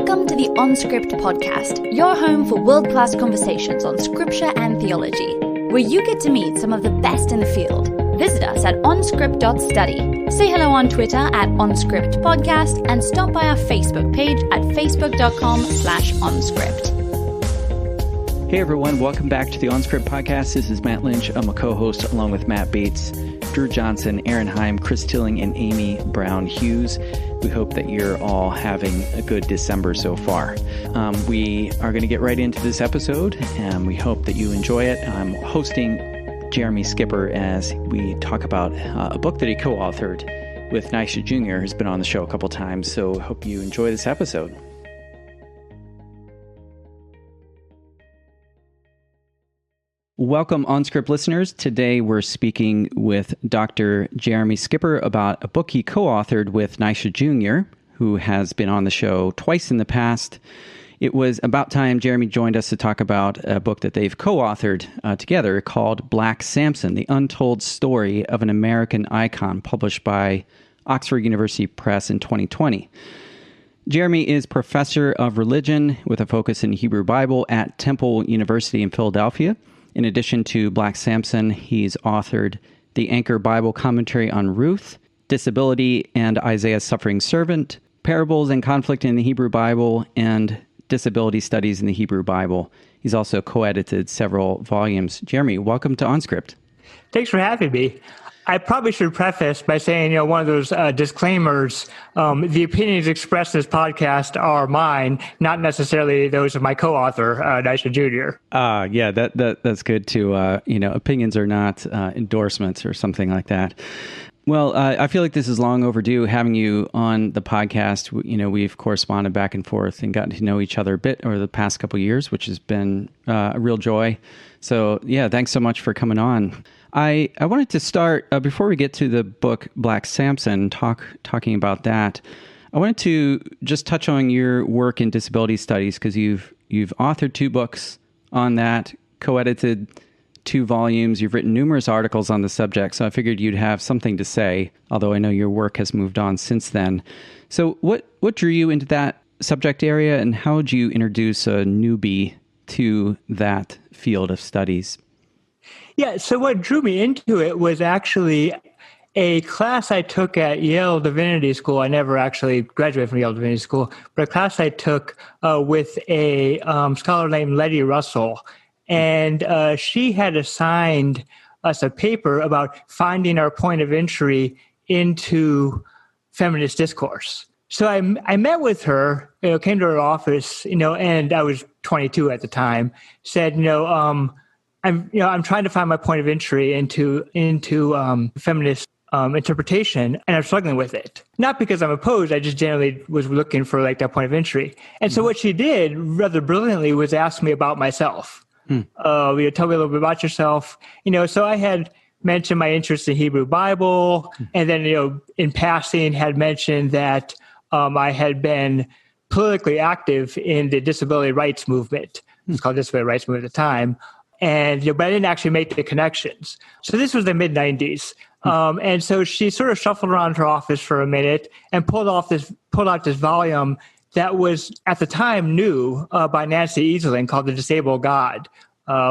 Welcome to the OnScript podcast, your home for world-class conversations on scripture and theology, where you get to meet some of the best in the field. Visit us at onscript.study. Say hello on Twitter at OnScriptPodcast and stop by our Facebook page at facebook.com/onscript. Hey everyone, welcome back to the OnScript podcast. This is Matt Lynch. I'm a co-host along with Matt Bates, Drew Johnson, Aaron Heim, Chris Tilling, and Amy Brown Hughes. We hope that you're all having a good December so far. We are going to get right into this episode, and we hope that you enjoy it. I'm hosting Jeremy Schipper as we talk about a book that he co-authored with Nyasha Junior, who's been on the show a couple times, so hope you enjoy this episode. Welcome, OnScript listeners. Today we're speaking with Dr. Jeremy Schipper about a book he co-authored with Nyasha Junior, who has been on the show twice in the past. It was about time Jeremy joined us to talk about a book that they've co-authored together called Black Samson, The Untold Story of an American Icon, published by Oxford University Press in 2020. Jeremy is professor of religion with a focus in Hebrew Bible at Temple University in Philadelphia. In addition to Black Samson, he's authored the Anchor Bible commentary on Ruth, Disability and Isaiah's Suffering Servant, Parables and Conflict in the Hebrew Bible, and Disability Studies in the Hebrew Bible. He's also co-edited several volumes. Jeremy, welcome to OnScript. Thanks for having me. I probably should preface by saying, one of those disclaimers, the opinions expressed in this podcast are mine, not necessarily those of my co-author, Nyasha Junior. Yeah, that's good too. Opinions are not endorsements or something like that. Well, I feel like this is long overdue, having you on the podcast. We've corresponded back and forth and gotten to know each other a bit over the past couple of years, which has been a real joy. So, yeah, thanks so much for coming on. I wanted to start, before we get to the book Black Samson, talking about that, I wanted to just touch on your work in disability studies, because you've authored 2 books on that, co-edited 2 volumes. You've written numerous articles on the subject, so I figured you'd have something to say, although I know your work has moved on since then. So what drew you into that subject area, and how would you introduce a newbie to that field of studies? Yeah, so what drew me into it was actually a class I took at Yale Divinity School. I never actually graduated from Yale Divinity School, but a class I took with a scholar named Letty Russell. And she had assigned us a paper about finding our point of entry into feminist discourse. So I met with her, came to her office, and I was 22 at the time, said, I'm trying to find my point of entry into feminist interpretation, and I'm struggling with it. Not because I'm opposed, I just generally was looking for that point of entry. And so what she did rather brilliantly was ask me about myself. Tell me a little bit about yourself. So I had mentioned my interest in Hebrew Bible, and then, in passing had mentioned that I had been politically active in the disability rights movement. It's called Disability Rights Movement at the time. And, but I didn't actually make the connections. So this was the mid-90s. And so she sort of shuffled around her office for a minute and pulled out this volume that was, at the time, new by Nancy Easelin, called The Disabled God,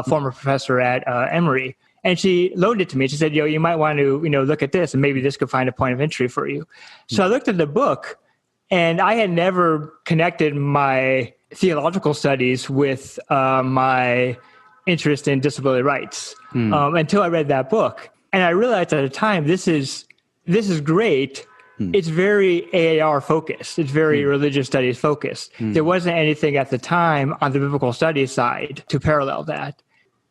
former professor at Emory. And she loaned it to me. She said, you might want to, look at this, and maybe this could find a point of entry for you. So I looked at the book, and I had never connected my theological studies with my interest in disability rights until I read that book. And I realized at the time, this is great. It's very AAR focused. It's very religious studies focused. There wasn't anything at the time on the biblical studies side to parallel that.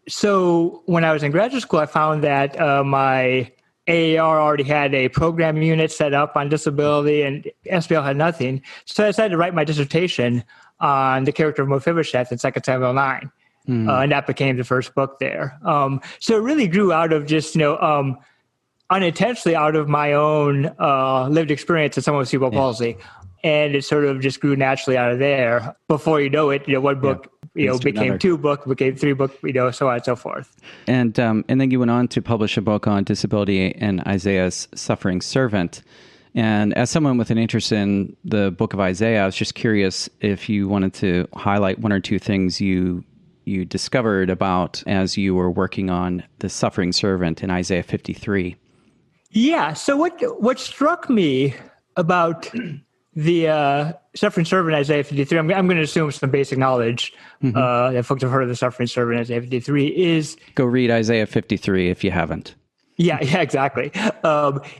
So when I was in graduate school, I found that my AAR already had a program unit set up on disability, and SBL had nothing. So I decided to write my dissertation on the character of Mephibosheth in 2 Samuel 9. And that became the first book there. So it really grew out of just, unintentionally out of my own lived experience as someone with cerebral palsy. And it sort of just grew naturally out of there. Before you know it, one book, became 2 books, became 3 books, so on and so forth. And then you went on to publish a book on disability and Isaiah's Suffering Servant. And as someone with an interest in the book of Isaiah, I was just curious if you wanted to highlight one or two things you discovered about as you were working on the suffering servant in Isaiah 53. Yeah. So what struck me about the suffering servant in Isaiah 53, I'm going to assume some basic knowledge that folks have heard of the suffering servant in Isaiah 53 is... Go read Isaiah 53 if you haven't. Yeah, exactly.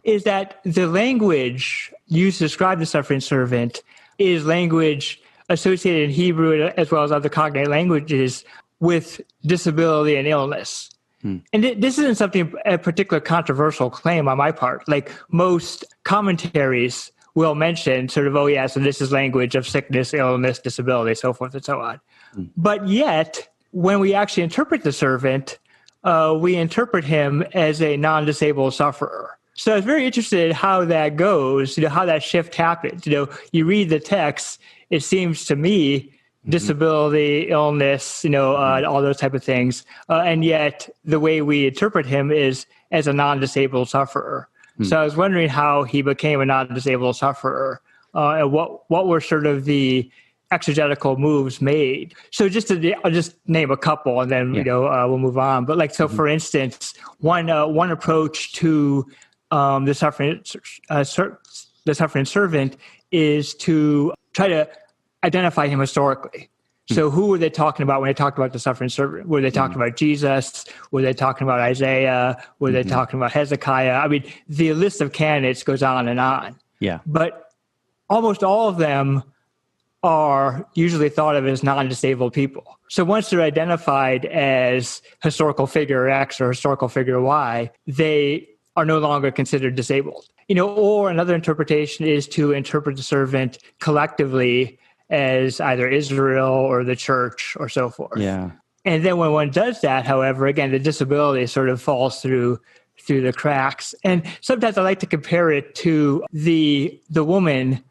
Is that the language used to describe the suffering servant is language associated in Hebrew as well as other cognate languages with disability and illness. And this isn't something, a particular controversial claim on my part. Like most commentaries will mention sort of, oh yeah, so this is language of sickness, illness, disability, so forth and so on. But yet, when we actually interpret the servant, we interpret him as a non-disabled sufferer. So I was very interested in how that goes, how that shift happens. You read the text, it seems to me disability, illness, all those type of things. And yet the way we interpret him is as a non-disabled sufferer. So I was wondering how he became a non-disabled sufferer, and what were sort of the exegetical moves made. So I'll just name a couple, and then we'll move on. But for instance, one approach to the suffering servant is to try to identify him historically. So who were they talking about when they talked about the suffering servant? Were they talking about Jesus? Were they talking about Isaiah? Were they talking about Hezekiah? I mean, the list of candidates goes on and on. Yeah. But almost all of them are usually thought of as non-disabled people. So once they're identified as historical figure X or historical figure Y, they are no longer considered disabled. Or another interpretation is to interpret the servant collectively as either Israel or the church or so forth. Yeah. And then when one does that, however, again, the disability sort of falls through the cracks. And sometimes I like to compare it to the woman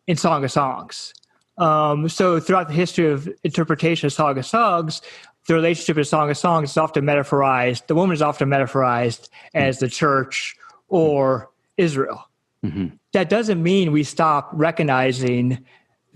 in Song of Songs. So throughout the history of interpretation of Song of Songs, the relationship in Song of Songs is often metaphorized. The woman is often metaphorized as the church or Israel. That doesn't mean we stop recognizing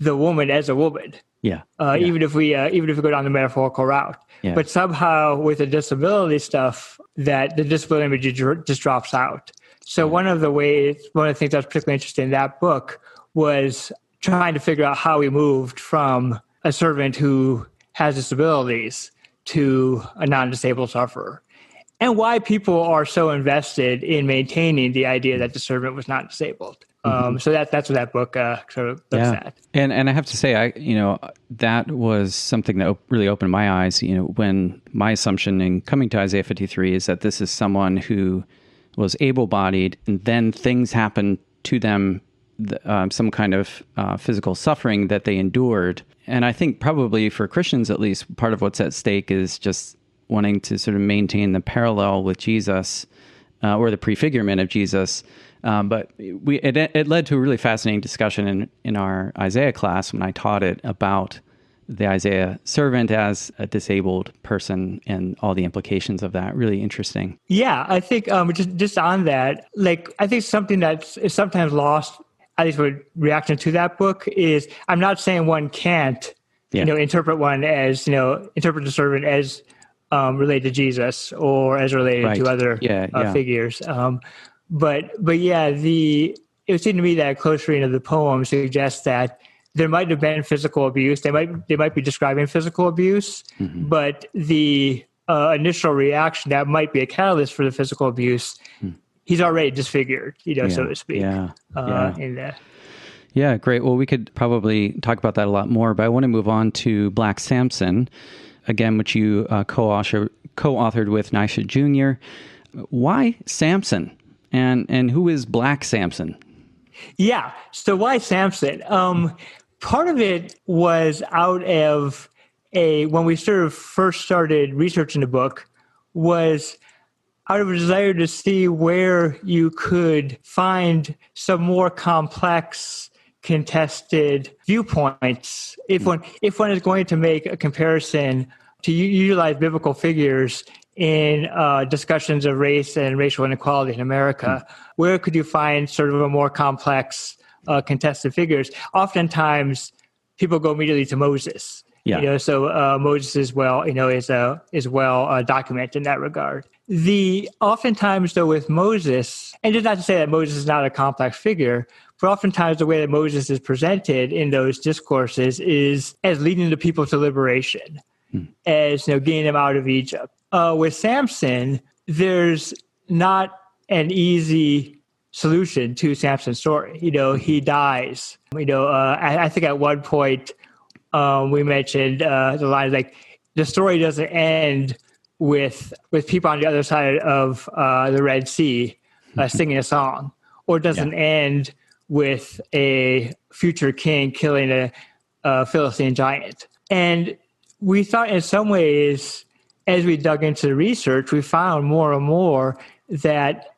the woman as a woman. Even if we go down the metaphorical route. But somehow with the disability stuff, that the disability image just drops out. So one of the things that was particularly interesting in that book was trying to figure out how we moved from a servant who has disabilities to a non-disabled sufferer, and why people are so invested in maintaining the idea that the servant was not disabled. So that's what that book sort of looks at. And I have to say, that was something that really opened my eyes. When my assumption in coming to Isaiah 53 is that this is someone who was able-bodied, and then things happened to them, some kind of physical suffering that they endured. And I think probably for Christians, at least, part of what's at stake is just wanting to sort of maintain the parallel with Jesus, or the prefigurement of Jesus. But it led to a really fascinating discussion in our Isaiah class when I taught it about the Isaiah servant as a disabled person and all the implications of that. Really interesting. Yeah, I think just on that, I think something that is sometimes lost, at least with reaction to that book, is I'm not saying one can't, interpret the servant as related to Jesus or as related to other figures. But it would seem to me that a close reading of the poem suggests that there might have been physical abuse. They might be describing physical abuse, but the initial reaction that might be a catalyst for the physical abuse, he's already disfigured, so to speak. In that. Yeah, great. Well, we could probably talk about that a lot more, but I want to move on to Black Samson, again, which you co-authored with Nyasha Junior. Why Samson? And who is Black Samson? Yeah. So why Samson? Part of it was out of when we first started researching the book, was out of a desire to see where you could find some more complex, contested viewpoints. If one is going to make a comparison, to utilize biblical figures in discussions of race and racial inequality in America, where could you find sort of a more complex contested figures? Oftentimes, people go immediately to Moses. Yeah. So Moses is well documented in that regard. Oftentimes, though, with Moses, and just not to say that Moses is not a complex figure, but oftentimes the way that Moses is presented in those discourses is as leading the people to liberation, as getting them out of Egypt. With Samson, there's not an easy solution to Samson's story. He dies. I think at one point we mentioned the line like the story doesn't end with people on the other side of the Red Sea singing a song, or it doesn't end with a future king killing a Philistine giant. And we thought in some ways, as we dug into the research, we found more and more that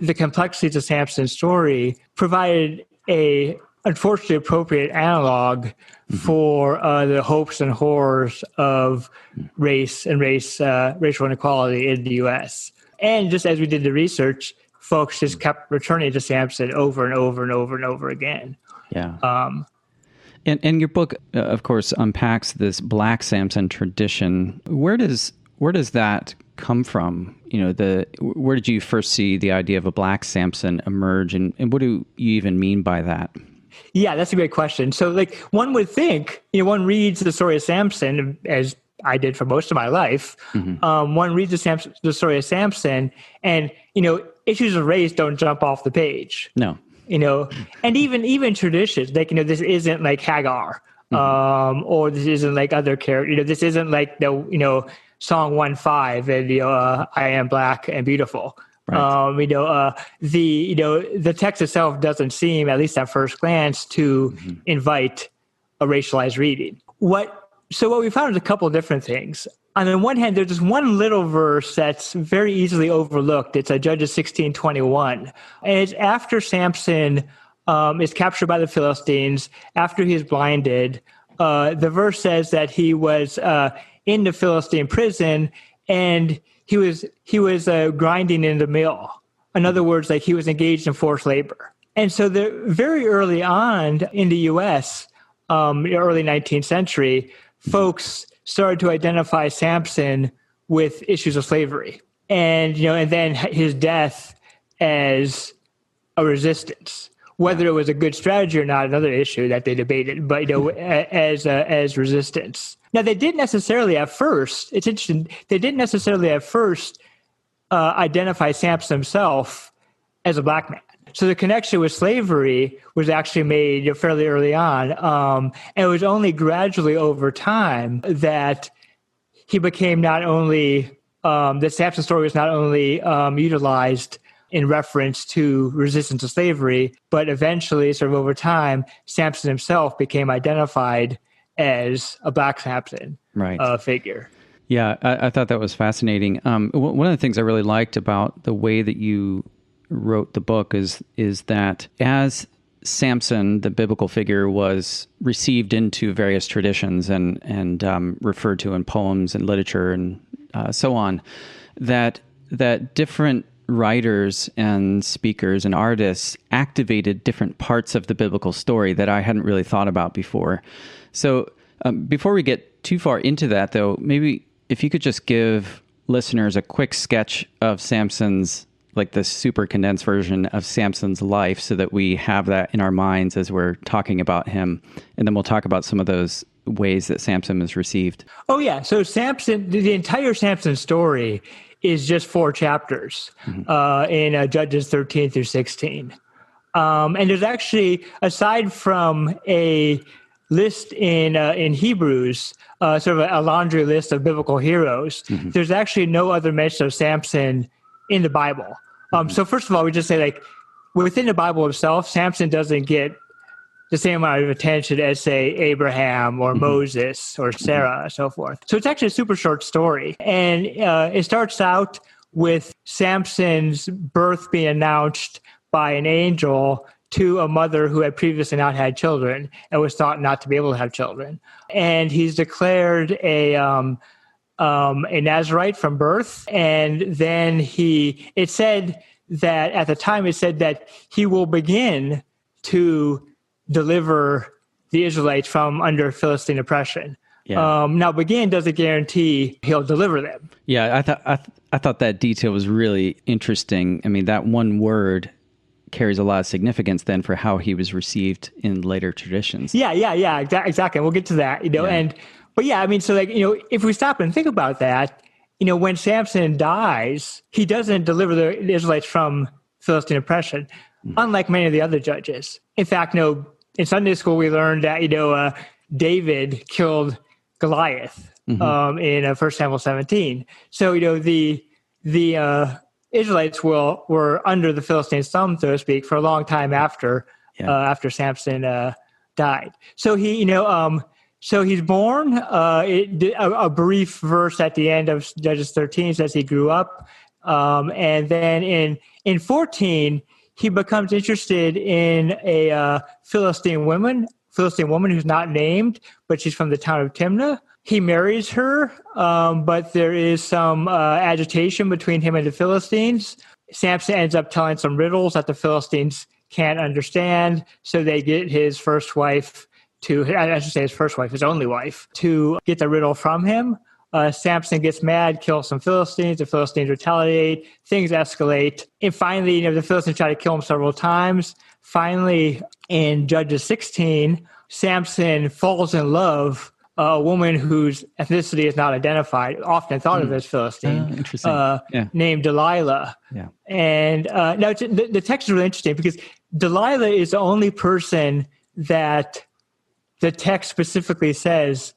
the complexities of Samson's story provided a unfortunately appropriate analog for the hopes and horrors of race and racial inequality in the U.S. And just as we did the research, folks just kept returning to Samson over and over and over and over again. Yeah. And your book, of course, unpacks this Black Samson tradition. Where does that come from? Where did you first see the idea of a Black Samson emerge, and what do you even mean by that? Yeah, that's a great question. So, one would think, one reads the story of Samson, as I did for most of my life. One reads the story of Samson, and issues of race don't jump off the page. No. And even traditions, this isn't like Hagar, or this isn't like other characters. This isn't like the Song 1:5 and I am black and beautiful. Right. The text itself doesn't seem, at least at first glance, to invite a racialized reading. So what we found is a couple of different things. On the one hand, there's this one little verse that's very easily overlooked. It's Judges 16:21, and it's after Samson is captured by the Philistines, after he is blinded. The verse says that he was in the Philistine prison, and he was grinding in the mill. In other words, he was engaged in forced labor. And so very early on in the U.S., early 19th century, folks started to identify Samson with issues of slavery, and then his death as a resistance. Whether it was a good strategy or not, another issue that they debated, but as resistance. Now, they didn't necessarily at first. It's interesting. They didn't necessarily at first identify Samson himself as a black man. So the connection with slavery was actually made fairly early on, and it was only gradually over time that he became not only the Samson story was not only utilized in reference to resistance to slavery, but eventually, sort of over time, Samson himself became identified as a Black Samson figure. Yeah, I thought that was fascinating. One of the things I really liked about the way that you wrote the book is that as Samson, the biblical figure, was received into various traditions and referred to in poems and literature and so on, that different writers and speakers and artists activated different parts of the biblical story that I hadn't really thought about before. So before we get too far into that, though, maybe if you could just give listeners a quick sketch of Samson's, like the super condensed version of Samson's life, so that we have that in our minds as we're talking about him. And then we'll talk about some of those ways that Samson is received. Oh, yeah. So Samson, the entire Samson story is just 4 chapters in Judges 13 through 16. And there's actually, aside from a list in Hebrews, sort of a laundry list of biblical heroes, there's actually no other mention of Samson in the Bible. So first of all, we just say, like, within the Bible itself, Samson doesn't get the same amount of attention as, say, Abraham or Moses or Sarah and so forth. So it's actually a super short story. And it starts out with Samson's birth being announced by an angel to a mother who had previously not had children and was thought not to be able to have children. And he's declared a a Nazirite from birth. And then it said that at the time, it said that he will begin to deliver the Israelites from under Philistine oppression. Yeah. Now, begin doesn't guarantee he'll deliver them. Yeah, I thought that detail was really interesting. I mean, that one word carries a lot of significance then for how he was received in later traditions. Yeah, exactly. We'll get to that, But yeah, I mean, so if we stop and think about that, when Samson dies, he doesn't deliver the Israelites from Philistine oppression, unlike many of the other judges. In fact, in Sunday school, we learned that, David killed Goliath in 1 Samuel 17. So, the Israelites were under the Philistines' thumb, so to speak, for a long time after Samson died. So so he's born. A brief verse at the end of Judges 13 says he grew up, and then in 14 he becomes interested in a Philistine woman who's not named, but she's from the town of Timnah. He marries her, but there is some agitation between him and the Philistines. Samson ends up telling some riddles that the Philistines can't understand, so they get his first wife his only wife, to get the riddle from him. Samson gets mad, kills some Philistines. The Philistines retaliate. Things escalate. And finally, the Philistines try to kill him several times. Finally, in Judges 16, Samson falls in love a woman whose ethnicity is not identified, often thought of as Philistine, named Delilah. Yeah. And now the text is really interesting because Delilah is the only person that the text specifically says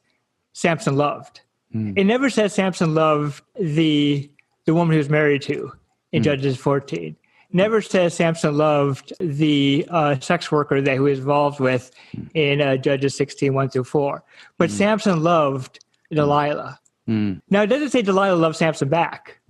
Samson loved. It never says Samson loved the woman he was married to in Judges 14. Never says Samson loved the sex worker that he was involved with in Judges 16, 1-4. But Samson loved Delilah. Now, it doesn't say Delilah loved Samson back.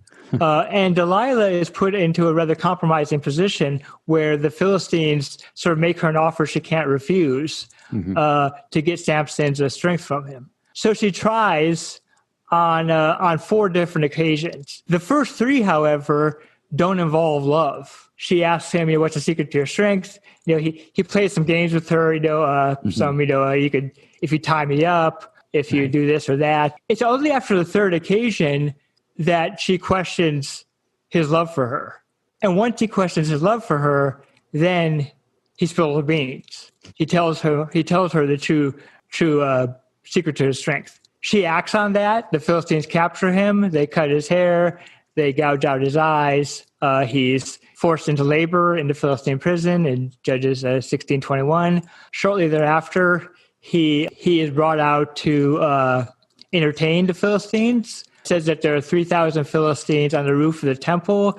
And Delilah is put into a rather compromising position where the Philistines sort of make her an offer she can't refuse to get Samson's strength from him. So she tries on 4 different occasions. The first 3, however, don't involve love. She asks him, what's the secret to your strength? He plays some games with her, you could, if you tie me up, if you do this or that. It's only after the 3rd occasion that she questions his love for her. And once he questions his love for her, then he spills the beans. He tells her the true secret to his strength. She acts on that. The Philistines capture him. They cut his hair. They gouge out his eyes. He's forced into labor in the Philistine prison in Judges 16:21. Shortly thereafter, he is brought out to entertain the Philistines. It says that there are 3,000 Philistines on the roof of the temple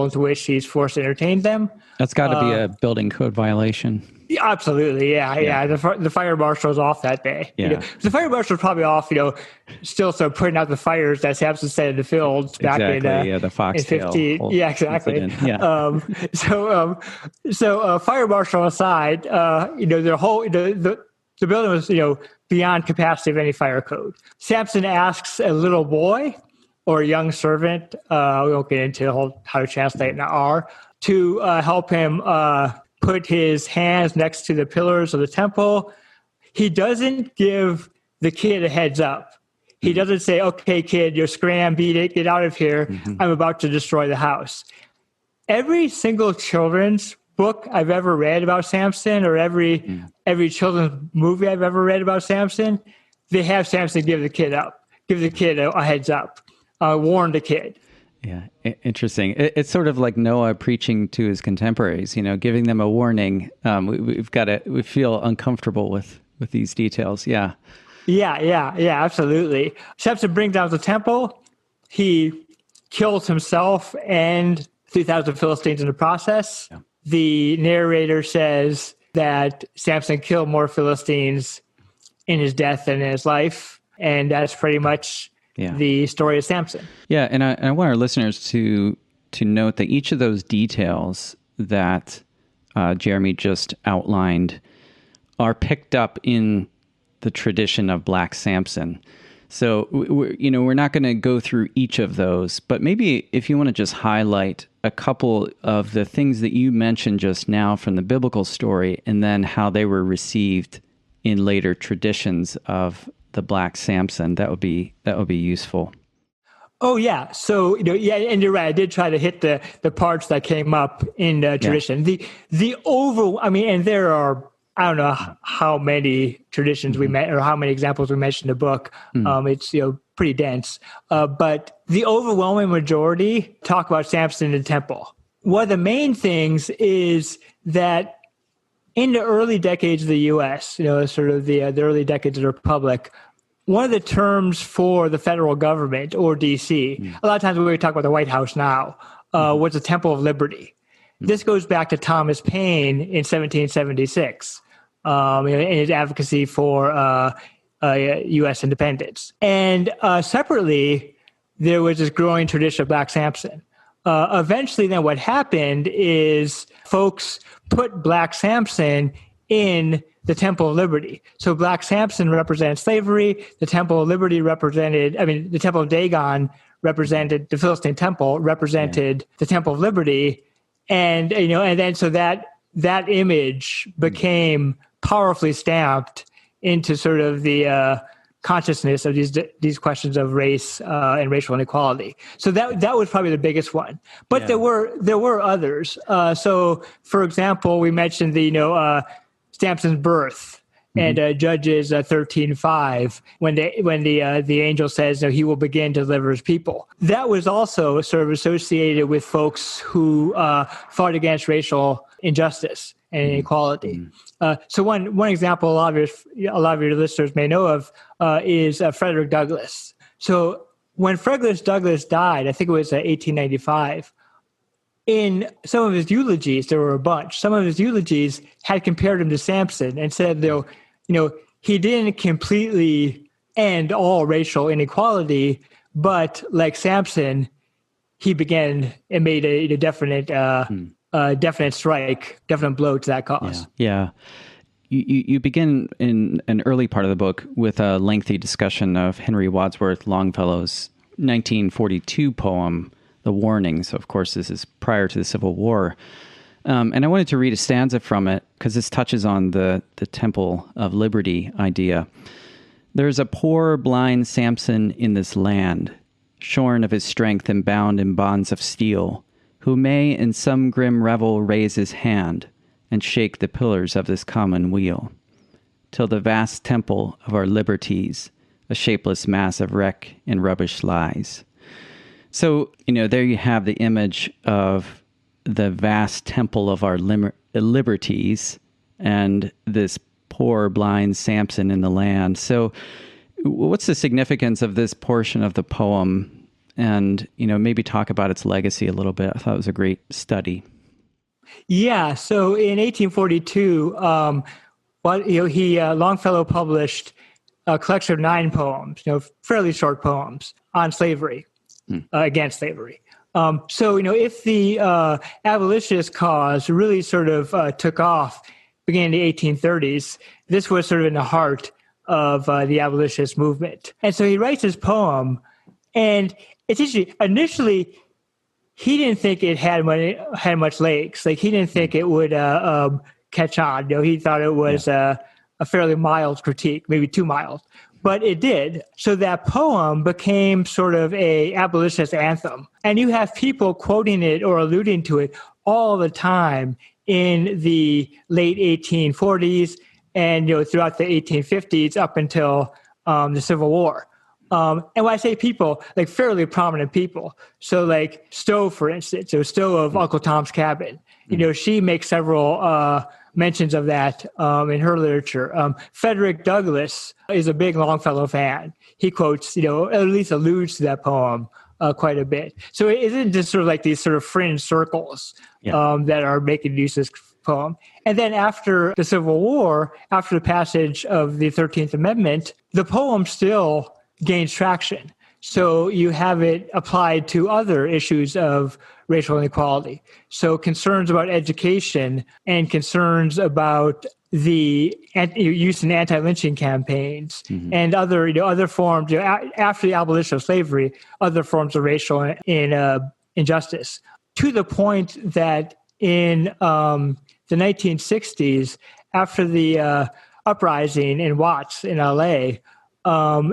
into which he's forced to entertain them. That's got to be a building code violation. Yeah, absolutely, yeah. The fire marshal's off that day. Yeah. The fire marshal's probably off, still sort of putting out the fires that Samson set in the fields back in the foxtail. 15. Yeah, exactly. So fire marshal aside, the building was beyond capacity of any fire code. Samson asks a little boy or a young servant, we won't get into how to translate now, to help him put his hands next to the pillars of the temple. He doesn't give the kid a heads up. He doesn't say, okay, kid, you're scram, beat it, get out of here. I'm about to destroy the house. Every single children's book I've ever read about Samson, or every children's movie I've ever read about Samson, they have Samson give the kid a heads up, warn the kid. Yeah, interesting. It's sort of like Noah preaching to his contemporaries, giving them a warning. We feel uncomfortable with these details. Yeah. Yeah, absolutely. Samson brings down the temple. He kills himself and 3,000 Philistines in the process. Yeah. The narrator says that Samson killed more Philistines in his death than in his life. And that's pretty much the story of Samson. Yeah, and I want our listeners to note that each of those details that Jeremy just outlined are picked up in the tradition of Black Samson. So, we're not going to go through each of those, but maybe if you want to just highlight a couple of the things that you mentioned just now from the biblical story, and then how they were received in later traditions of the Black Samson, that would be useful. Oh yeah. So, yeah, and you're right. I did try to hit the parts that came up in tradition. Yeah. And there are, I don't know how many traditions we met or how many examples we mentioned in the book. It's pretty dense. But the overwhelming majority talk about Samson in the temple. One of the main things is that in the early decades of the U.S., sort of the early decades of the Republic, one of the terms for the federal government or D.C., a lot of times when we talk about the White House now, was the Temple of Liberty. This goes back to Thomas Paine in 1776. In his advocacy for U.S. independence. And separately, there was this growing tradition of Black Samson. Eventually, then what happened is folks put Black Samson in the Temple of Liberty. So Black Samson represented slavery. The Temple of Liberty the Temple of Dagon represented the Philistine temple, represented the Temple of Liberty. And, and then so that image became powerfully stamped into sort of the consciousness of these questions of race and racial inequality. So that was probably the biggest one. But there were others. So, for example, we mentioned the Samson's birth and Judges 13:5 when the angel says he will begin to deliver his people. That was also sort of associated with folks who fought against racial injustice and inequality. So one example a lot of your listeners may know of is Frederick Douglass. So when Frederick Douglass died, I think it was 1895, in some of his eulogies, there were a bunch. Some of his eulogies had compared him to Samson and said, he didn't completely end all racial inequality, but like Samson, he began and made a definite strike, definite blow to that cause. Yeah. You begin in an early part of the book with a lengthy discussion of Henry Wadsworth Longfellow's 1942 poem, The Warnings. Of course, this is prior to the Civil War. And I wanted to read a stanza from it because this touches on the Temple of Liberty idea. There's a poor blind Samson in this land, shorn of his strength and bound in bonds of steel, who may in some grim revel raise his hand and shake the pillars of this common wheel, till the vast temple of our liberties, a shapeless mass of wreck and rubbish lies. So, there you have the image of the vast temple of our liberties and this poor blind Samson in the land. So what's the significance of this portion of the poem? And, maybe talk about its legacy a little bit. I thought it was a great study. Yeah. So in 1842, Longfellow published a collection of 9 poems, fairly short poems on slavery, against slavery. So, if the abolitionist cause really sort of took off beginning in the 1830s, this was sort of in the heart of the abolitionist movement. And so he writes his poem, and it's interesting. Initially, he didn't think it had much legs. Like, he didn't think it would catch on. He thought it was a fairly mild critique, maybe too mild. But it did. So that poem became sort of a abolitionist anthem. And you have people quoting it or alluding to it all the time in the late 1840s and throughout the 1850s up until the Civil War. And when I say people, like fairly prominent people. So like Stowe, for instance, Stowe of Uncle Tom's Cabin. She makes several mentions of that in her literature. Frederick Douglass is a big Longfellow fan. He quotes, at least alludes to that poem quite a bit. So it isn't just sort of like these sort of fringe circles that are making use of this poem. And then after the Civil War, after the passage of the 13th Amendment, the poem still gains traction. So you have it applied to other issues of racial inequality. So concerns about education and concerns about use in anti-lynching campaigns and other forms, after the abolition of slavery, other forms of racial injustice, to the point that in the 1960s, after the uprising in Watts in LA,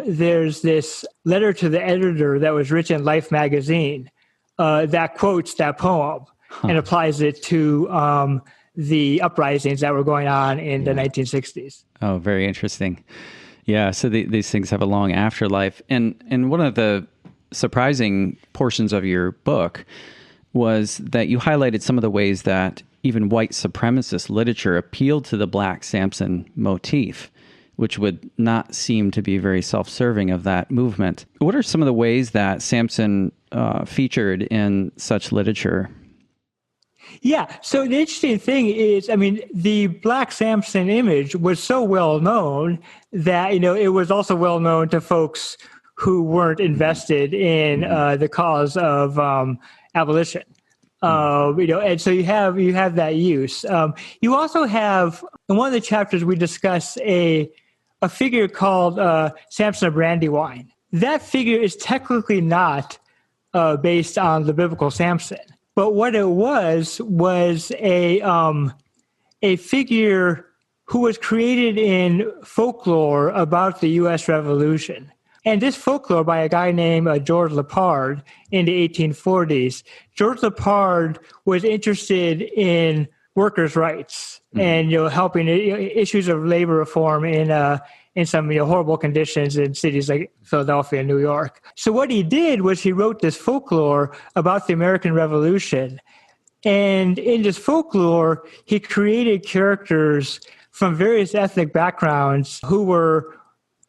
there's this letter to the editor that was written in Life magazine that quotes that poem and applies it to the uprisings that were going on in the 1960s. Oh, very interesting. Yeah, so these things have a long afterlife. And one of the surprising portions of your book was that you highlighted some of the ways that even white supremacist literature appealed to the Black Samson motif, which would not seem to be very self-serving of that movement. What are some of the ways that Samson featured in such literature? Yeah. So the interesting thing is, the Black Samson image was so well known that, it was also well known to folks who weren't invested in the cause of abolition. And so you have that use. You also have, in one of the chapters, we discuss a figure called Samson of Brandywine. That figure is technically not based on the biblical Samson. But what it was a figure who was created in folklore about the U.S. Revolution. And this folklore by a guy named George Lepard in the 1840s. George Lepard was interested in workers' rights and helping issues of labor reform in some horrible conditions in cities like Philadelphia and New York. So what he did was he wrote this folklore about the American Revolution. And in this folklore, he created characters from various ethnic backgrounds who were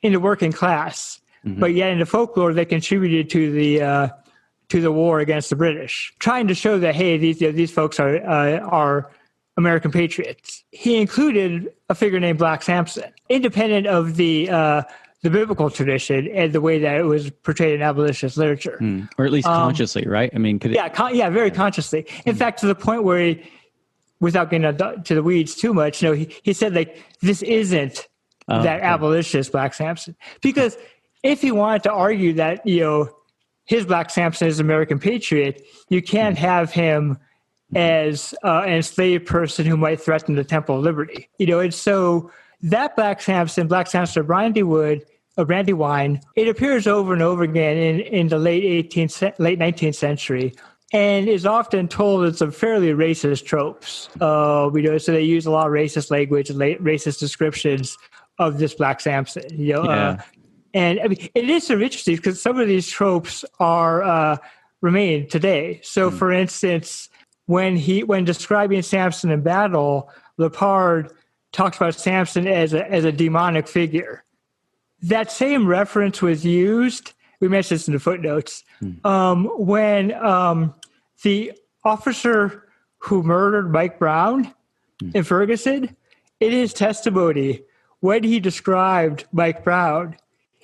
in the working class. But yet in the folklore, they contributed to the war against the British, trying to show that, hey, these folks are American patriots. He included a figure named Black Samson, independent of the biblical tradition and the way that it was portrayed in abolitionist literature. Or at least consciously, right? Very consciously. In fact, to the point where he, without getting to the weeds too much, he said, like, this isn't abolitionist Black Samson. Because if he wanted to argue that, his Black Samson is an American patriot, you can't have him as an enslaved person who might threaten the Temple of Liberty. And so that Black Samson of Brandywine, it appears over and over again in the late 19th century, and is often told in some fairly racist tropes. So they use a lot of racist language and racist descriptions of this Black Samson. And it is sort of interesting because some of these tropes are remain today. So, for instance, when describing Samson in battle, Lepard talks about Samson as a demonic figure. That same reference was used. We mentioned this in the footnotes when the officer who murdered Mike Brown in Ferguson, in his testimony, when he described Mike Brown,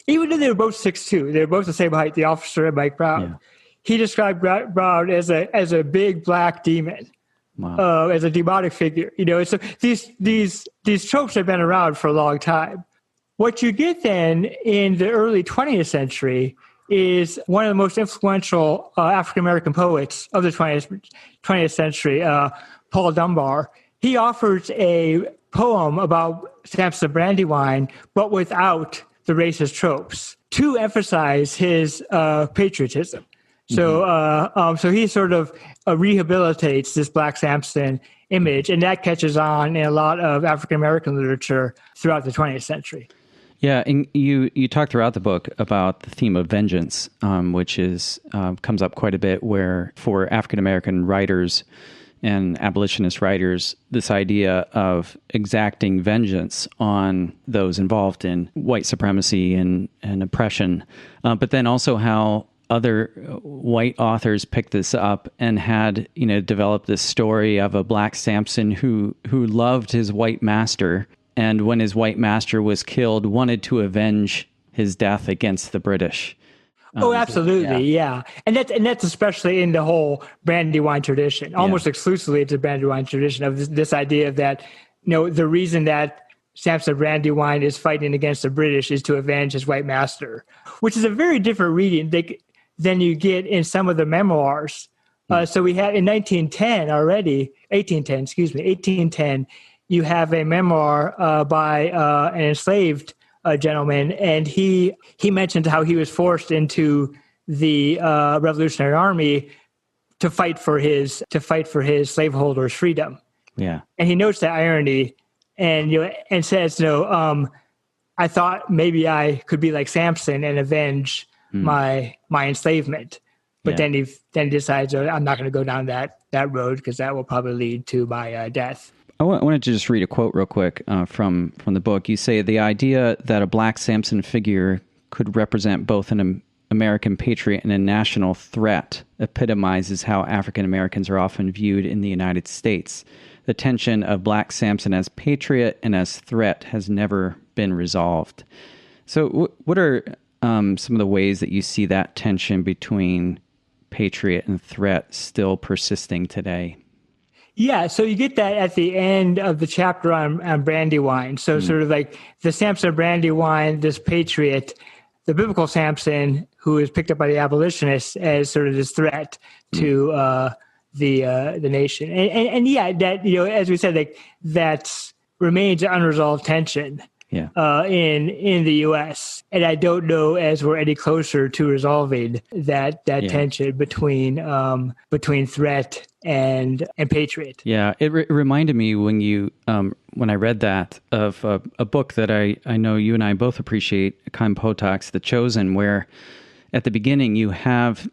even though they were both 6'2", they were both the same height, the officer and Mike Brown. He described Brown as a big black demon, as a demonic figure. So these tropes have been around for a long time. What you get then in the early 20th century is one of the most influential African American poets of the 20th century, Paul Dunbar. He offers a poem about Samson of Brandywine, but without the racist tropes, to emphasize his patriotism. So he sort of rehabilitates this Black Samson image, and that catches on in a lot of African American literature throughout the 20th century. Yeah, and you talk throughout the book about the theme of vengeance, which comes up quite a bit, where for African American writers and abolitionist writers, this idea of exacting vengeance on those involved in white supremacy and oppression, but then also how other white authors picked this up and had, developed this story of a Black Samson who loved his white master, and when his white master was killed, wanted to avenge his death against the British. Absolutely, yeah. And that's especially in the whole Brandywine tradition, almost exclusively it's a Brandywine tradition of this idea that the reason that Samson Brandywine is fighting against the British is to avenge his white master, which is a very different reading than you get in some of the memoirs. So we had in 1810, you have a memoir by an enslaved gentleman, and he mentioned how he was forced into the Revolutionary Army to fight for his slaveholders' freedom. Yeah, and he notes that irony, and says, I thought maybe I could be like Samson and avenge my enslavement. But then he decides, I'm not going to go down that road because that will probably lead to my death. I wanted to just read a quote real quick from the book. You say, the idea that a Black Samson figure could represent both an American patriot and a national threat epitomizes how African Americans are often viewed in the United States. The tension of Black Samson as patriot and as threat has never been resolved. So what are some of the ways that you see that tension between patriot and threat still persisting today? Yeah, so you get that at the end of the chapter on Brandywine. So sort of like the Samson Brandywine, this patriot, the biblical Samson, who is picked up by the abolitionists as sort of this threat to the nation. And that, as we said, like that remains an unresolved tension. Yeah. In the U.S. And I don't know as we're any closer to resolving that tension between threat and patriot. Yeah, it reminded me when I read that of a book that I know you and I both appreciate, Chaim Potok's The Chosen, where at the beginning you have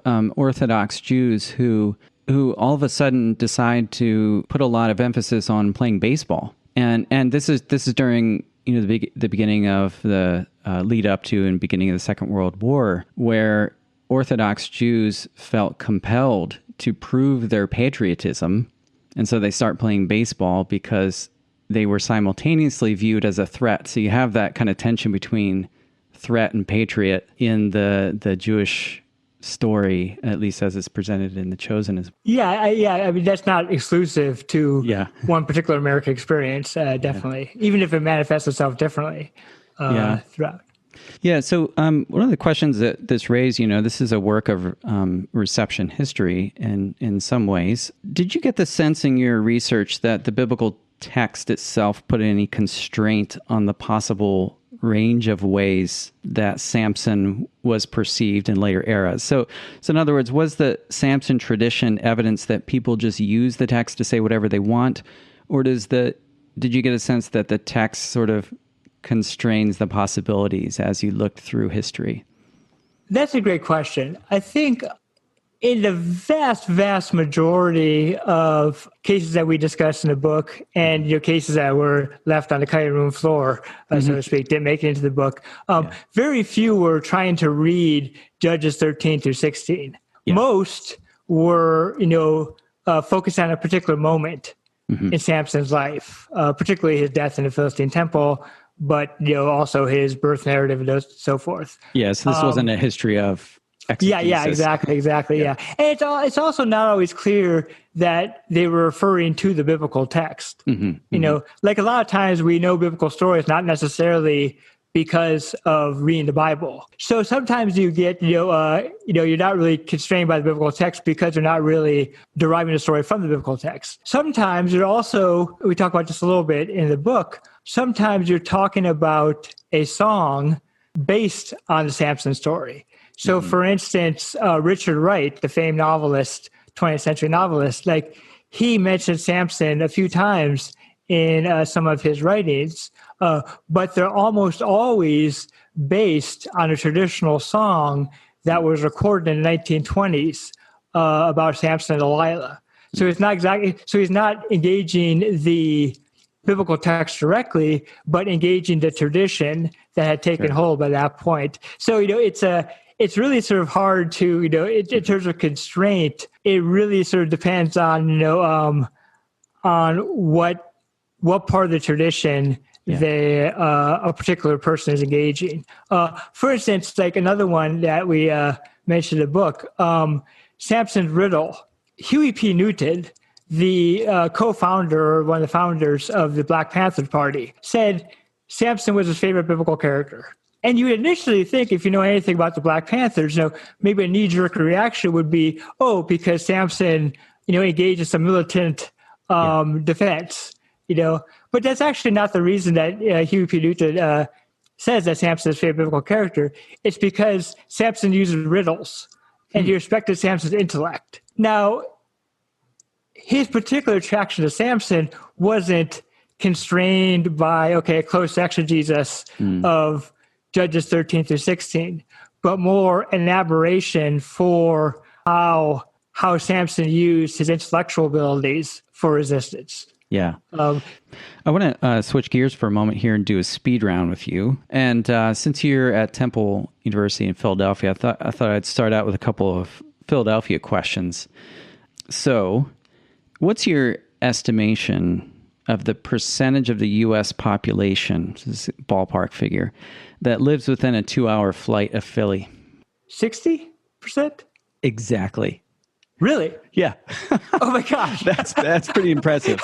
Orthodox Jews who all of a sudden decide to put a lot of emphasis on playing baseball. And this is during the beginning of the lead up to and beginning of the Second World War, where Orthodox Jews felt compelled to prove their patriotism, and so they start playing baseball because they were simultaneously viewed as a threat. So you have that kind of tension between threat and patriot in the Jewish story, at least as it's presented in The Chosen. I mean, that's not exclusive to one particular American experience, definitely, even if it manifests itself differently throughout. Yeah, so one of the questions that this raised, this is a work of reception history in some ways. Did you get the sense in your research that the biblical text itself put any constraint on the possible range of ways that Samson was perceived in later eras? So in other words, was the Samson tradition evidence that people just use the text to say whatever they want, or did you get a sense that the text sort of constrains the possibilities as you looked through history? That's a great question. I think in the vast, vast majority of cases that we discussed in the book, and cases that were left on the cutting room floor, so to speak, didn't make it into the book, very few were trying to read Judges 13 through 16. Yeah. Most were, focused on a particular moment in Samson's life, particularly his death in the Philistine temple, but also his birth narrative and so forth. Yes, this wasn't a history of exegesis. Yeah, exactly. Yeah. And it's also not always clear that they were referring to the biblical text. Like a lot of times we know biblical stories not necessarily because of reading the Bible. So sometimes you get, you're not really constrained by the biblical text because you're not really deriving the story from the biblical text. Sometimes you're also, we talk about this a little bit in the book, sometimes you're talking about a song based on the Samson story. So for instance, Richard Wright, the famed novelist, 20th century novelist, he mentioned Samson a few times in some of his writings, but they're almost always based on a traditional song that was recorded in the 1920s about Samson and Delilah. So he's not engaging the biblical text directly, but engaging the tradition that had taken hold by that point. So, it's really sort of hard to, in terms of constraint, it really sort of depends on, on what part of the tradition a particular person is engaging. For instance, like another one that we mentioned in the book, Samson's Riddle. Huey P. Newton, the co-founder or one of the founders of the Black Panther Party, said Samson was his favorite biblical character. And you would initially think, if you know anything about the Black Panthers, maybe a knee-jerk reaction would be, because Samson, engaged in some militant defense, But that's actually not the reason that Huey P. Newton says that Samson is his favorite biblical character. It's because Samson uses riddles, and he respected Samson's intellect. Now, his particular attraction to Samson wasn't constrained by, a close exegesis of Judges 13 through 16, but more an admiration for how Samson used his intellectual abilities for resistance. Yeah. I want to switch gears for a moment here and do a speed round with you. And since you're at Temple University in Philadelphia, I thought I'd start out with a couple of Philadelphia questions. So, what's your estimation of the percentage of the U.S. population, this is a ballpark figure, that lives within a 2-hour flight of Philly? 60%? Exactly. Really? Yeah. Oh my gosh. That's pretty impressive.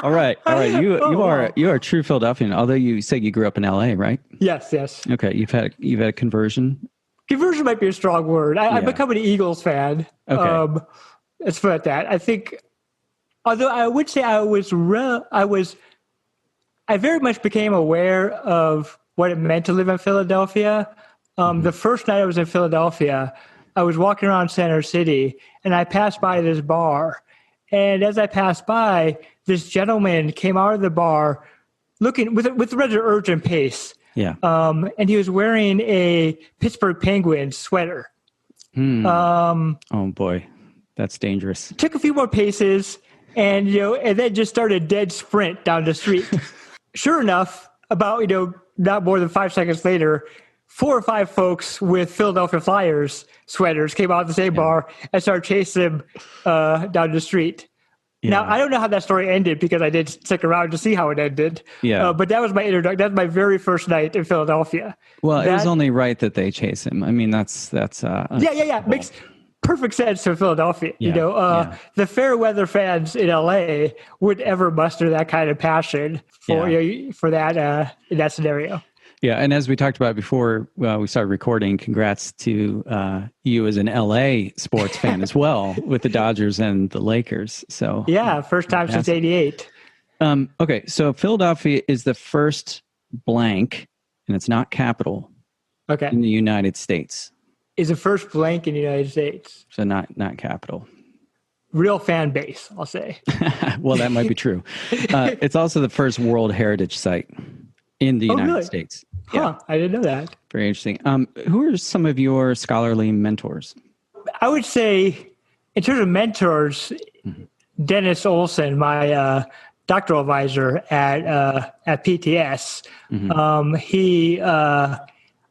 All right. You are a true Philadelphian, although you say you grew up in LA, right? Yes. Okay. You've had a conversion? Conversion might be a strong word. I've become an Eagles fan. Okay. Let's put it that. I think, although I would say I very much became aware of what it meant to live in Philadelphia. The first night I was in Philadelphia, I was walking around Center City, and I passed by this bar. And as I passed by, this gentleman came out of the bar looking with a rather urgent pace. Yeah. And he was wearing a Pittsburgh Penguins sweater. Oh boy, that's dangerous. Took a few more paces, and then just started a dead sprint down the street. Sure enough, about not more than 5 seconds later, 4 or 5 folks with Philadelphia Flyers sweaters came out of the same bar and started chasing him down the street. Yeah. Now, I don't know how that story ended because I did stick around to see how it ended. Yeah. But that was my introduction. That was my very first night in Philadelphia. Well, it was only right that they chase him. I mean, that's yeah. Makes perfect sense for Philadelphia. The fair weather fans in LA would ever muster that kind of passion for that in that scenario. Yeah, and as we talked about before we started recording, congrats to you as an LA sports fan as well with the Dodgers and the Lakers. So yeah, first time since '88. Okay, so Philadelphia is the first blank, and it's not capital. Okay. In the United States. Is the first blank in the United States. So not capital. Real fan base, I'll say. Well, that might be true. It's also the first World Heritage Site in the United States. Huh, I didn't know that. Very interesting. Who are some of your scholarly mentors? I would say, in terms of mentors, Dennis Olson, my doctoral advisor at PTS,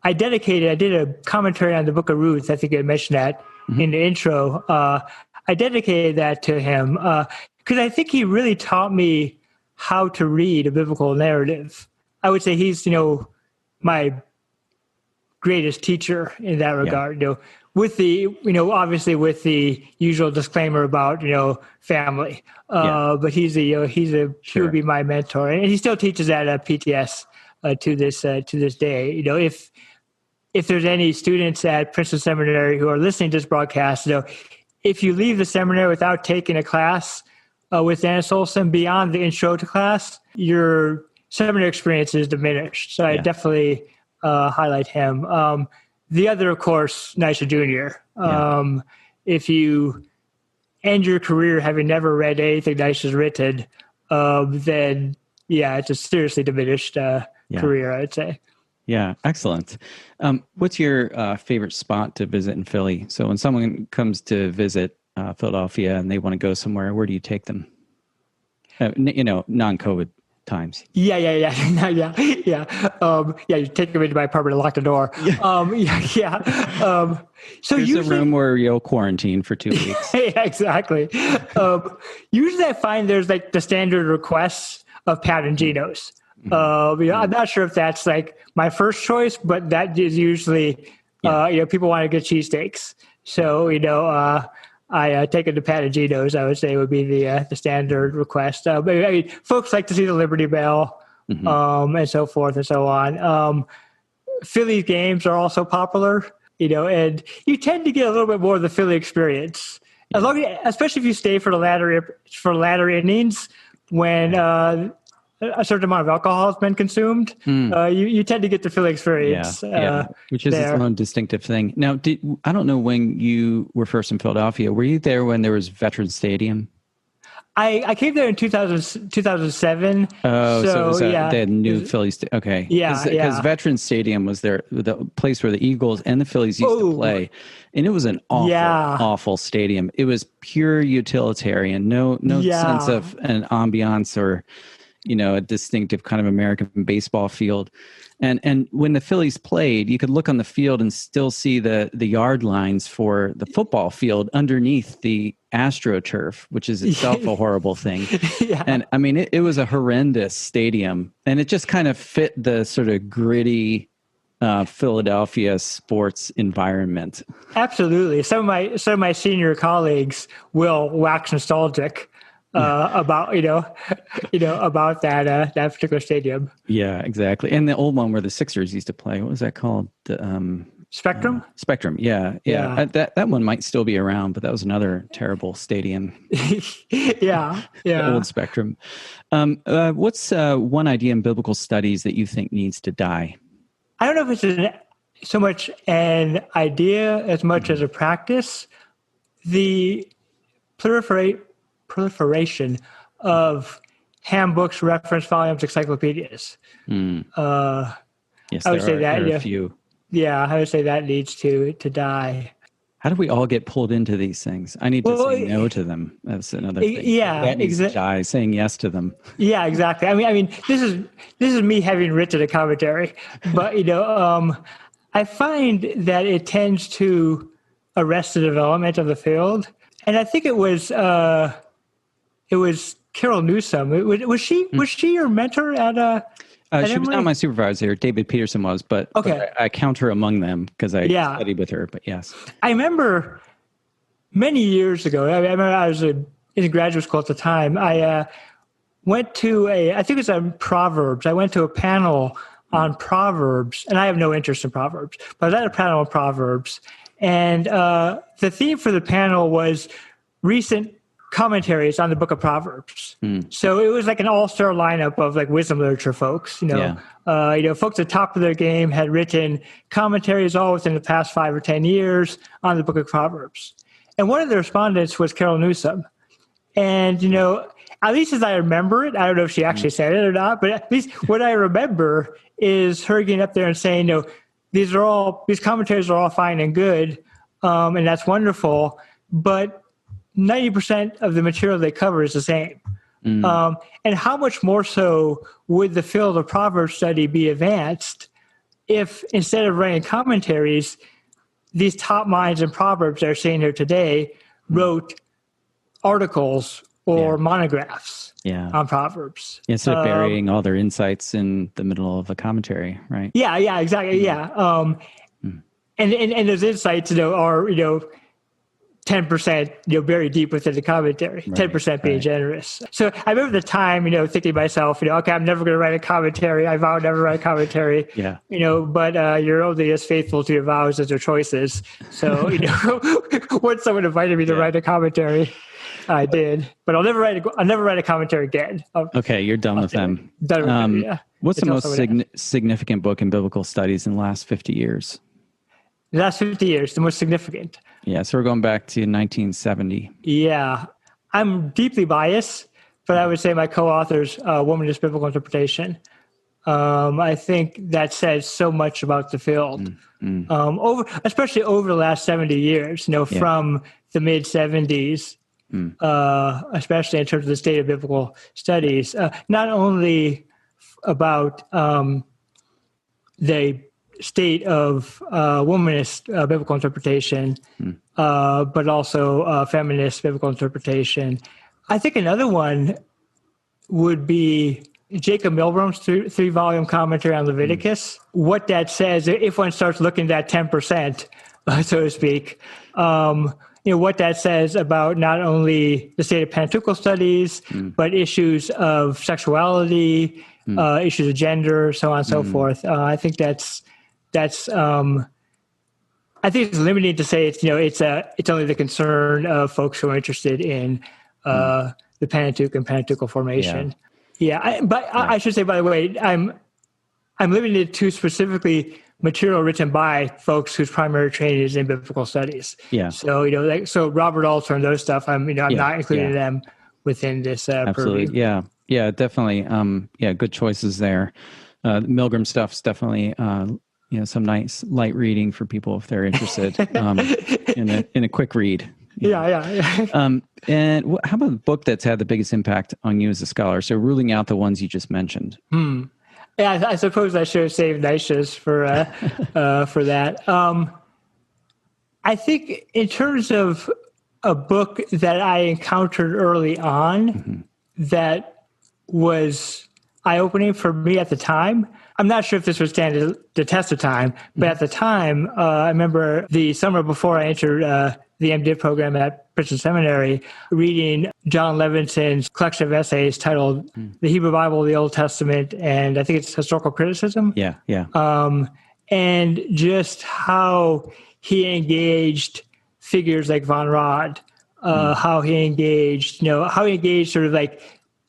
I did a commentary on the book of Ruth. I think I mentioned that in the intro. I dedicated that to him because I think he really taught me how to read a biblical narrative. I would say he's, my greatest teacher in that regard. With the, obviously with the usual disclaimer about, family. But he would be my mentor, and he still teaches that at PTS to this day. If there's any students at Princeton Seminary who are listening to this broadcast, if you leave the seminary without taking a class with Dennis Olson beyond the intro to class, your seminary experience is diminished. So I definitely highlight him. The other, of course, Nyasha Junior. If you end your career having never read anything Nyasha's written, then it's a seriously diminished career, I'd say. Yeah, excellent. What's your favorite spot to visit in Philly? So when someone comes to visit Philadelphia and they want to go somewhere, where do you take them? Non-COVID times. Yeah. You take them into my apartment and lock the door. So there's usually, a room where you'll quarantine for 2 weeks. Yeah, exactly. Usually I find there's like the standard requests of Pat and Gino's. I'm not sure if that's like my first choice, but that is usually, people want to get cheesesteaks. So, I take it to Patagino's, I would say would be the standard request. But I mean, folks like to see the Liberty Bell, and so forth and so on. Philly games are also popular, and you tend to get a little bit more of the Philly experience, especially if you stay for latter innings when a certain amount of alcohol has been consumed. You tend to get the Philly experience, which is its own distinctive thing. Now, I don't know when you were first in Philadelphia. Were you there when there was Veterans Stadium? I came there in 2007. Oh, so it was the new Philly Stadium. Okay. Because Veterans Stadium was the place where the Eagles and the Phillies used to play. And it was an awful stadium. It was pure utilitarian. No sense of an ambiance or, a distinctive kind of American baseball field. And when the Phillies played, you could look on the field and still see the yard lines for the football field underneath the AstroTurf, which is itself a horrible thing. And I mean, it was a horrendous stadium, and it just kind of fit the sort of gritty Philadelphia sports environment. Absolutely. Some of my senior colleagues will wax nostalgic about about that particular stadium. Yeah, exactly. And the old one where the Sixers used to play, what was that called? Spectrum? Spectrum, yeah. That one might still be around, but that was another terrible stadium. The old Spectrum. What's one idea in biblical studies that you think needs to die? I don't know if it's so much an idea as much as a practice. The proliferation of handbooks, reference volumes, encyclopedias. Yes, I would say that there are a few. Yeah, I would say that needs to die. How do we all get pulled into these things? I need to say no to them. That's another thing. Yeah, that needs to die, saying yes to them. Yeah, exactly. I mean, this is me having written a commentary, but I find that it tends to arrest the development of the field, and I think it was Carol Newsom. Was she your mentor at she was not my supervisor. David Peterson was, but I count her among them because I studied with her. But yes, I remember many years ago. I remember I was in graduate school at the time. I went to I think it was on Proverbs. I went to a panel on Proverbs, and I have no interest in Proverbs, but I was at a panel on Proverbs, and the theme for the panel was recent commentaries on the book of Proverbs. So it was like an all-star lineup of like wisdom literature folks, folks at the top of their game had written commentaries all within the past 5 or 10 years on the book of Proverbs. And one of the respondents was Carol Newsom. And, at least as I remember it, I don't know if she actually said it or not, but at least what I remember is her getting up there and saying, these commentaries are all fine and good. And that's wonderful, but 90% of the material they cover is the same. And how much more so would the field of Proverbs study be advanced if instead of writing commentaries, these top minds in Proverbs that are sitting here today wrote articles or monographs on Proverbs. Instead of burying all their insights in the middle of a commentary, right? Yeah, exactly. Yeah. And those insights, are, 10%, buried deep within the commentary, 10% being generous. So I remember the time, thinking to myself, okay, I'm never going to write a commentary. I vow never to write a commentary. Yeah. But you're only as faithful to your vows as your choices. So, once someone invited me to write a commentary, I did. But I'll never write a commentary again. Okay, you're done with them. Done with them, yeah. What's the most significant book in biblical studies in the last 50 years? The last 50 years, the most significant. Yeah, so we're going back to 1970. Yeah. I'm deeply biased, but I would say my co-author's Womanist Biblical Interpretation. I think that says so much about the field, especially over the last 70 years, from the mid-70s, especially in terms of the state of biblical studies, not only about the state of womanist biblical interpretation, but also feminist biblical interpretation. I think another one would be Jacob Milbrom's three-volume commentary on Leviticus. What that says, if one starts looking at that 10%, so to speak, what that says about not only the state of Pentateuchal studies, but issues of sexuality, issues of gender, so on and so forth. I think that's I think it's limiting to say it's only the concern of folks who are interested in the Pentateuch and Pentateuchal formation. I should say, by the way, I'm limited to specifically material written by folks whose primary training is in biblical studies. Yeah. So so Robert Alter and those stuff, I'm not including them within this Absolutely. purview. Yeah, definitely. Good choices there. Milgram stuff's definitely some nice light reading for people if they're interested in a quick read. Yeah. And how about the book that's had the biggest impact on you as a scholar? So ruling out the ones you just mentioned. Yeah, I suppose I should have saved Nyasha's for that. I think in terms of a book that I encountered early on that was eye-opening for me at the time, I'm not sure if this would stand the test of time, but at the time, I remember the summer before I entered the MDiv program at Princeton Seminary, reading John Levinson's collection of essays titled The Hebrew Bible, the Old Testament, and I think it's Historical Criticism. Yeah. And just how he engaged figures like Von Rad, how he engaged sort of like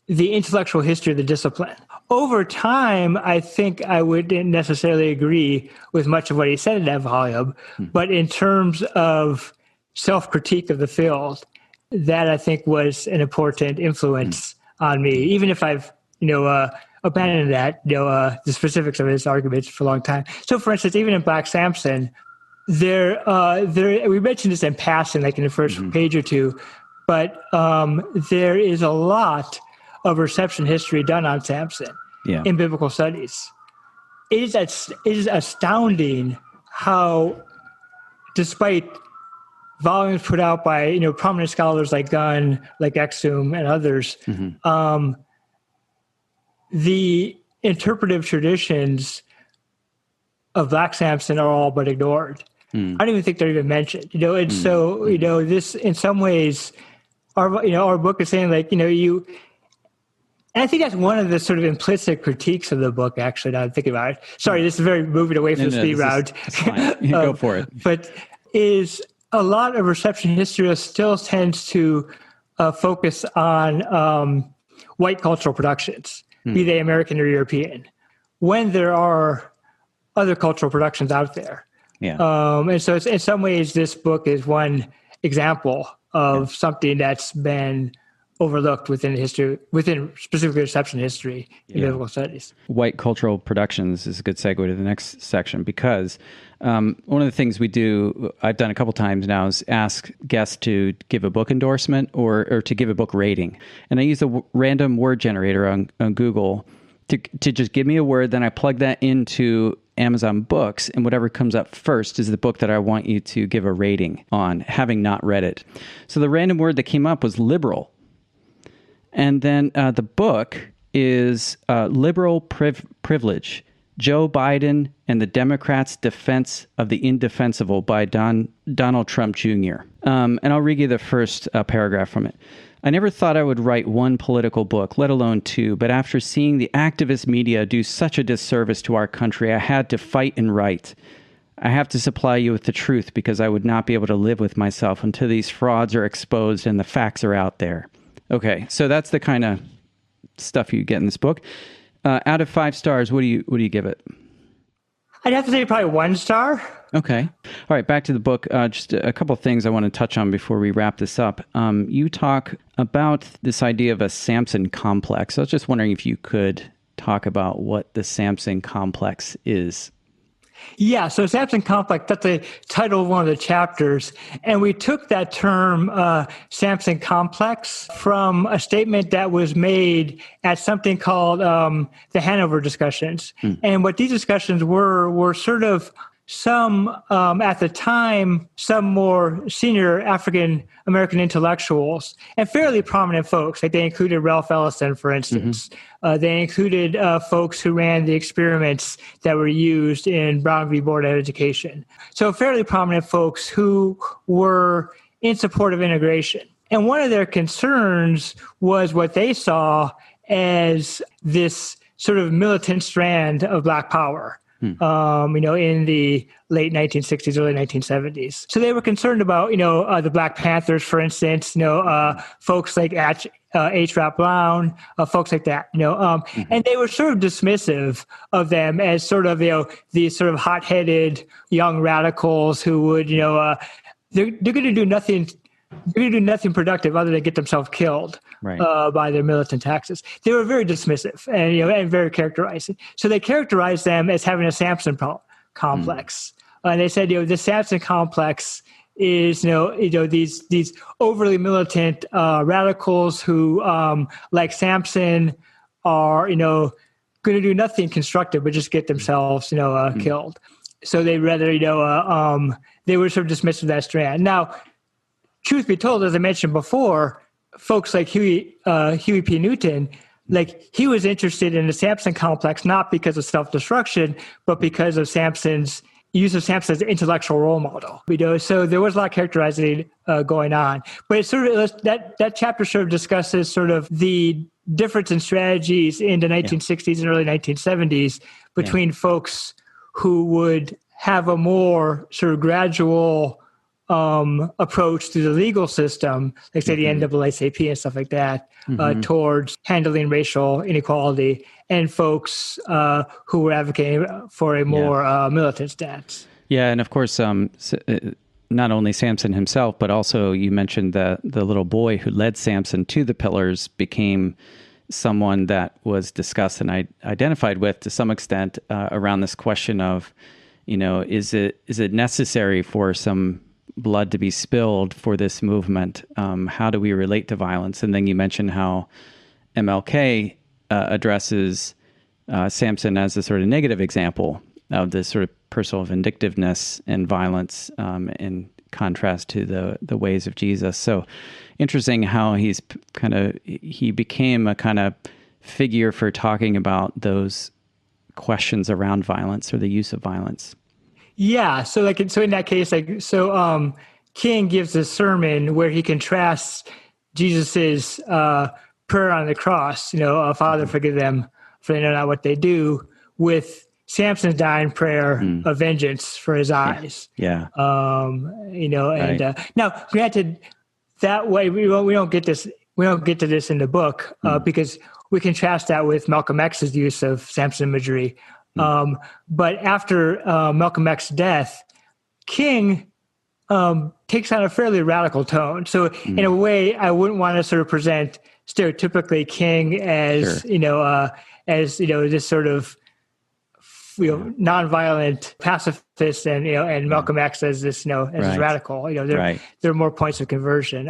the intellectual history of the discipline. Over time, I think I wouldn't necessarily agree with much of what he said in that volume, but in terms of self-critique of the field, that I think was an important influence on me, even if I've, abandoned that, the specifics of his arguments for a long time. So, for instance, even in Black Samson, there we mentioned this in passing, like in the first page or two, but there is a lot of reception history done on Samson in biblical studies. It is astounding how, despite volumes put out by prominent scholars like Gunn, like Exum, and others, the interpretive traditions of Black Samson are all but ignored. I don't even think they're even mentioned. And so this in some ways, our book is saying like and I think that's one of the sort of implicit critiques of the book. Actually, now I'm thinking about it. Sorry, this is very moving away from the speed round. Go for it. But is a lot of reception history still tends to focus on white cultural productions, be they American or European, when there are other cultural productions out there. And so in some ways, this book is one example of something that's been overlooked within specifically reception history in biblical studies. White cultural productions is a good segue to the next section, because one of the things we do, I've done a couple times now, is ask guests to give a book endorsement or to give a book rating. And I use a random word generator on Google to just give me a word, then I plug that into Amazon Books, and whatever comes up first is the book that I want you to give a rating on, having not read it. So the random word that came up was liberal. And then the book is Liberal Privilege, Joe Biden and the Democrats' Defense of the Indefensible by Donald Trump Jr. And I'll read you the first paragraph from it. I never thought I would write one political book, let alone two, but after seeing the activist media do such a disservice to our country, I had to fight and write. I have to supply you with the truth because I would not be able to live with myself until these frauds are exposed and the facts are out there. Okay, so that's the kind of stuff you get in this book. Out of 5 stars, what do you give it? I'd have to say probably 1 star. Okay. All right, back to the book. Just a couple of things I want to touch on before we wrap this up. You talk about this idea of a Samson complex. I was just wondering if you could talk about what the Samson complex is. Yeah, so Samson complex, that's the title of one of the chapters. And we took that term, Samson complex, from a statement that was made at something called the Hanover discussions. And what these discussions were sort of some, at the time, some more senior African-American intellectuals and fairly prominent folks. Like they included Ralph Ellison, for instance. They included folks who ran the experiments that were used in Brown v. Board of Education. So fairly prominent folks who were in support of integration. And one of their concerns was what they saw as this sort of militant strand of Black power, in the late 1960s, early 1970s. So they were concerned about, the Black Panthers, for instance, folks like H. Rap Brown, folks like that, and they were sort of dismissive of them as sort of, these sort of hot-headed young radicals who would, they're going to do nothing. They're going to do nothing productive other than get themselves killed by their militant taxes. They were very dismissive and very characterizing. So they characterized them as having a Samson complex. And they said, the Samson complex is, these overly militant radicals who, like Samson, are, going to do nothing constructive but just get themselves, killed. So they rather, they were sort of dismissive of that strand. Now, truth be told, as I mentioned before, folks like Huey P. Newton, like he was interested in the Samson complex, not because of self-destruction, but because of Samson's use of Samson as an intellectual role model. So there was a lot of characterizing going on. But it's sort of that chapter sort of discusses sort of the difference in strategies in the 1960s and early 1970s between folks who would have a more sort of gradual approach to the legal system, like say the NAACP and stuff like that, towards handling racial inequality, and folks who were advocating for a more militant stance. Yeah, and of course, not only Samson himself, but also you mentioned the little boy who led Samson to the pillars became someone that was discussed and identified with to some extent around this question of, is it necessary for some blood to be spilled for this movement? How do we relate to violence? And then you mentioned how MLK addresses Samson as a sort of negative example of this sort of personal vindictiveness and violence in contrast to the ways of Jesus. So interesting how he became a kind of figure for talking about those questions around violence or the use of violence. Yeah. So in that case, King gives a sermon where he contrasts Jesus's prayer on the cross, Father, forgive them, for they know not what they do, with Samson's dying prayer of vengeance for his eyes. Yeah. Now granted, that way we don't get this. We don't get to this in the book because we contrast that with Malcolm X's use of Samson imagery. But after Malcolm X's death, King takes on a fairly radical tone. So in a way, I wouldn't want to sort of present stereotypically King as, this sort of, nonviolent pacifist and Malcolm X as this, this radical, there are more points of conversion.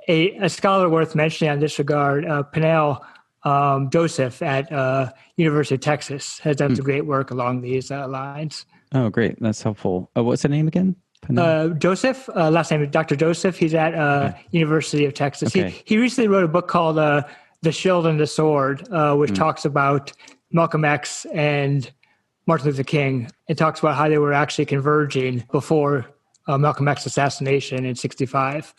A scholar worth mentioning on this regard, Peniel Joseph at University of Texas has done some great work along these lines. Oh, great. That's helpful. What's the name again? Joseph, last name is Dr. Joseph. He's at University of Texas. Okay. He recently wrote a book called The Shield and the Sword, which talks about Malcolm X and Martin Luther King. It talks about how they were actually converging before Malcolm X's assassination in 1965.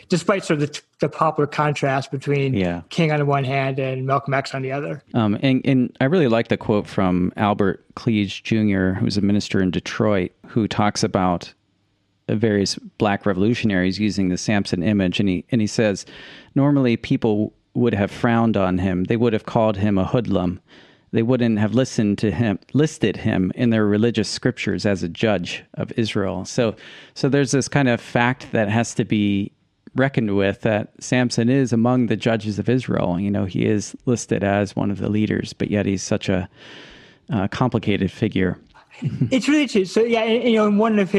Despite sort of the popular contrast between King on the one hand and Malcolm X on the other. And I really like the quote from Albert Cleage Jr., who's a minister in Detroit, who talks about various Black revolutionaries using the Samson image. And he says, normally people would have frowned on him. They would have called him a hoodlum. They wouldn't have listed him in their religious scriptures as a judge of Israel. So there's this kind of fact that has to be reckoned with, that Samson is among the judges of Israel. He is listed as one of the leaders, but yet he's such a complicated figure. It's really true. So and one of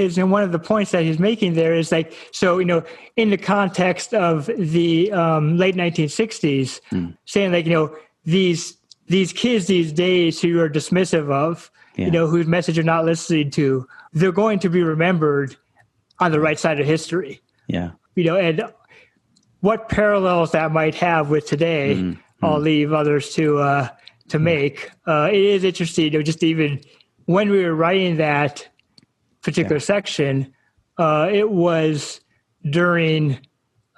the points that he's making there is in the context of the late 1960s, saying these kids these days who are dismissive of, whose message you're not listening to, they're going to be remembered on the right side of history. Yeah. And what parallels that might have with today, I'll leave others to make. It is interesting, just even when we were writing that particular section, it was during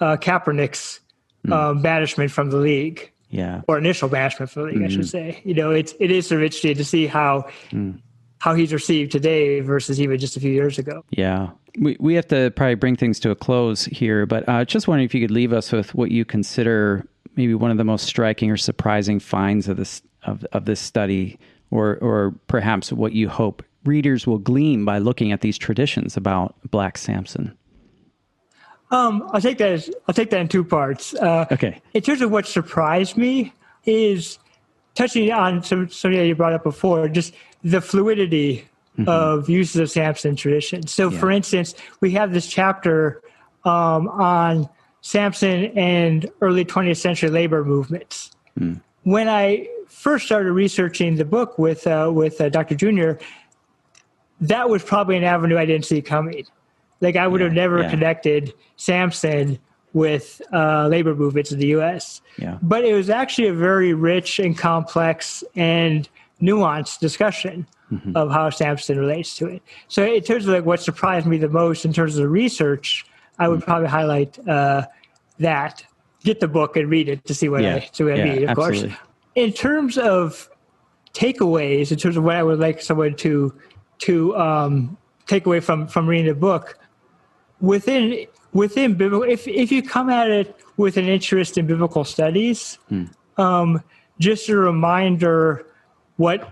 Kaepernick's banishment from the league. Yeah. Or initial banishment from the league, I should say. It is sort of interesting to see how he's received today versus even just a few years ago. Yeah. We have to probably bring things to a close here, but just wondering if you could leave us with what you consider maybe one of the most striking or surprising finds of this study, or perhaps what you hope readers will glean by looking at these traditions about Black Samson. I'll take that in two parts. Okay. In terms of what surprised me is touching on something that you brought up before, just the fluidity of uses of Samson tradition. So, for instance, we have this chapter on Samson and early 20th century labor movements. When I first started researching the book with Dr. Junior, that was probably an avenue I didn't see coming. Like, I would have never connected Samson with labor movements in the U.S. Yeah. But it was actually a very rich and complex and nuanced discussion of how Samson relates to it. So in terms of like what surprised me the most in terms of the research, I would probably highlight that. Get the book and read it to see what I mean, of course. In terms of takeaways, in terms of what I would like someone to take away from reading the book, within biblical, if you come at it with an interest in biblical studies, just a reminder what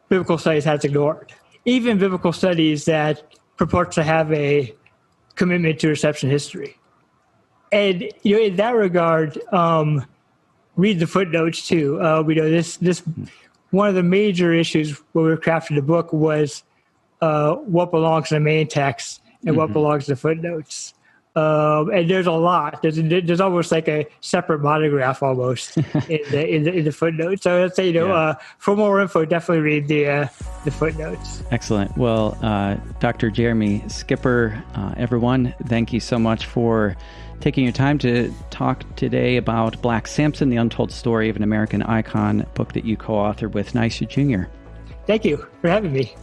biblical studies has ignored. Even biblical studies that purport to have a commitment to reception history. And in that regard, read the footnotes too. We know this one of the major issues when we were crafting the book was what belongs in the main text and what belongs to the footnotes. And there's a lot. There's almost like a separate monograph almost in the footnotes. So I'd say for more info, definitely read the footnotes. Excellent. Well, Dr. Jeremy Schipper, everyone, thank you so much for taking your time to talk today about Black Samson, the untold story of an American icon, book that you co-authored with Nyasha Junior. Thank you for having me.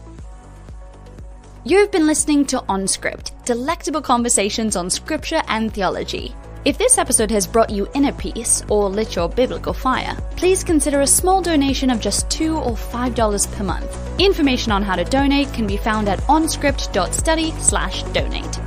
You've been listening to OnScript, delectable conversations on scripture and theology. If this episode has brought you inner peace or lit your biblical fire, please consider a small donation of just $2 or $5 per month. Information on how to donate can be found at onscript.study/donate.